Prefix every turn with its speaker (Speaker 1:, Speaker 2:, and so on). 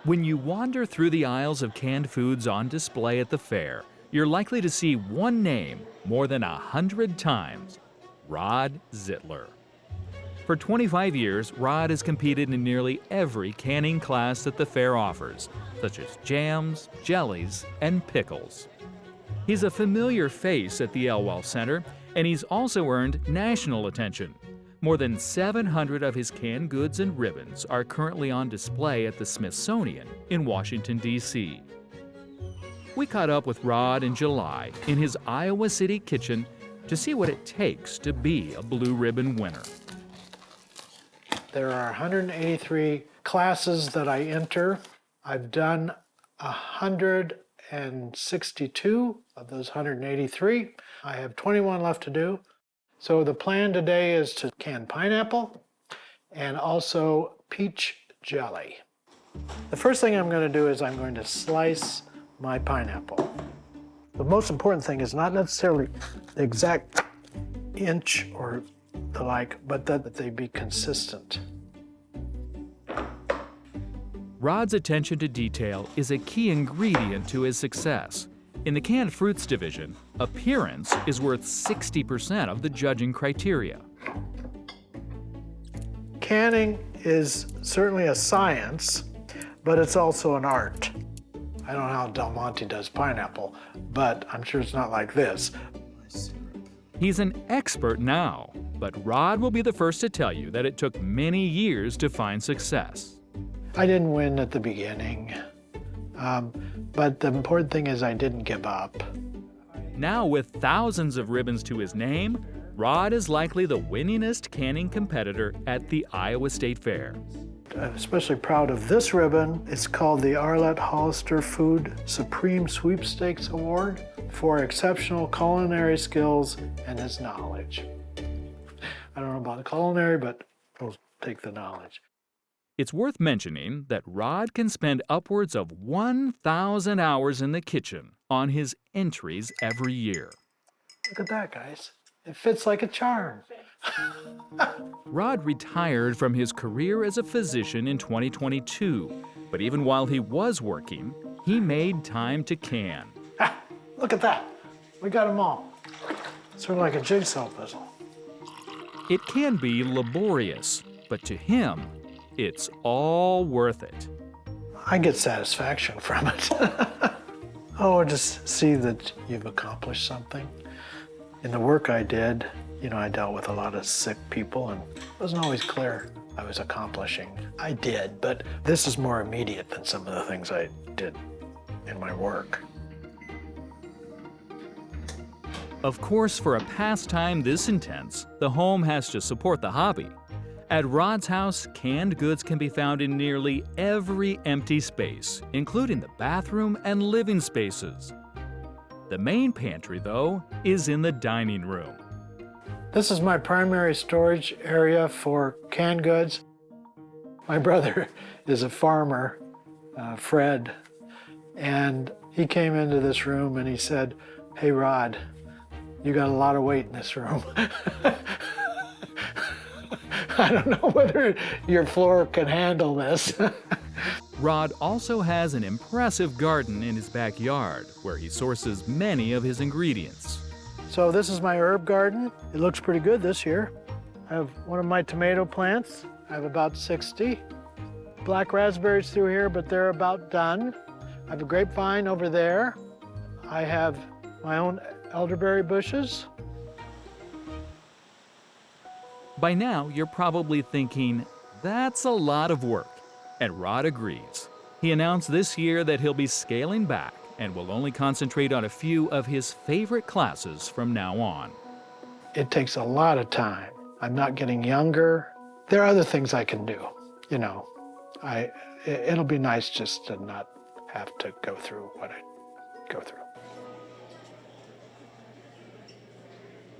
Speaker 1: When you wander through the aisles of canned foods on display at the fair, you're likely to see one name more than 100 times: Rod Zeitler. For 25 years, Rod has competed in nearly every canning class that the fair offers, such as jams, jellies, and pickles. He's a familiar face at the Elwell Center, and he's also earned national attention. More than 700 of his canned goods and ribbons are currently on display at the Smithsonian in Washington, D.C. We caught up with Rod in July in his Iowa City kitchen to see what it takes to be a Blue Ribbon winner.
Speaker 2: There are 183 classes that I enter. I've done 162 of those 183. I have 21 left to do. So the plan today is to can pineapple and also peach jelly. The first thing I'm going to do is I'm going to slice my pineapple. The most important thing is not necessarily the exact inch or the like, but that they be consistent.
Speaker 1: Rod's attention to detail is a key ingredient to his success. In the canned fruits division, appearance is worth 60% of the judging criteria.
Speaker 2: Canning is certainly a science, but it's also an art. I don't know how Del Monte does pineapple, but I'm sure it's not like this.
Speaker 1: He's an expert now, but Rod will be the first to tell you that it took many years to find success.
Speaker 2: I didn't win at the beginning, but the important thing is I didn't give up.
Speaker 1: Now, with thousands of ribbons to his name, Rod is likely the winningest canning competitor at the Iowa State Fair.
Speaker 2: I'm especially proud of this ribbon. It's called the Arlette Hollister Food Supreme Sweepstakes Award for exceptional culinary skills and his knowledge. I don't know about the culinary, but I'll take the knowledge.
Speaker 1: It's worth mentioning that Rod can spend upwards of 1,000 hours in the kitchen on his entries every year.
Speaker 2: Look at that, guys. It fits like a charm.
Speaker 1: Rod retired from his career as a physician in 2022, but even while he was working, he made time to can.
Speaker 2: Ah, look at that. We got them all. Sort of like a jigsaw puzzle.
Speaker 1: It can be laborious, but to him, it's all worth it.
Speaker 2: I get satisfaction from it. Oh, just see that you've accomplished something. In the work I did, I dealt with a lot of sick people, and it wasn't always clear I was accomplishing. I did, but this is more immediate than some of the things I did in my work.
Speaker 1: Of course, for a pastime this intense, the home has to support the hobby. At Rod's house, canned goods can be found in nearly every empty space, including the bathroom and living spaces. The main pantry, though, is in the dining room.
Speaker 2: This is my primary storage area for canned goods. My brother is a farmer, Fred, and he came into this room and he said, "Hey, Rod, you got a lot of weight in this room." I don't know whether your floor can handle this.
Speaker 1: Rod also has an impressive garden in his backyard where he sources many of his ingredients.
Speaker 2: So this is my herb garden. It looks pretty good this year. I have one of my tomato plants. I have about 60. Black raspberries through here, but they're about done. I have a grapevine over there. I have my own elderberry bushes.
Speaker 1: By now, you're probably thinking, that's a lot of work. And Rod agrees. He announced this year that he'll be scaling back and will only concentrate on a few of his favorite classes from now on.
Speaker 2: It takes a lot of time. I'm not getting younger. There are other things I can do, It'll be nice just to not have to go through what I go through.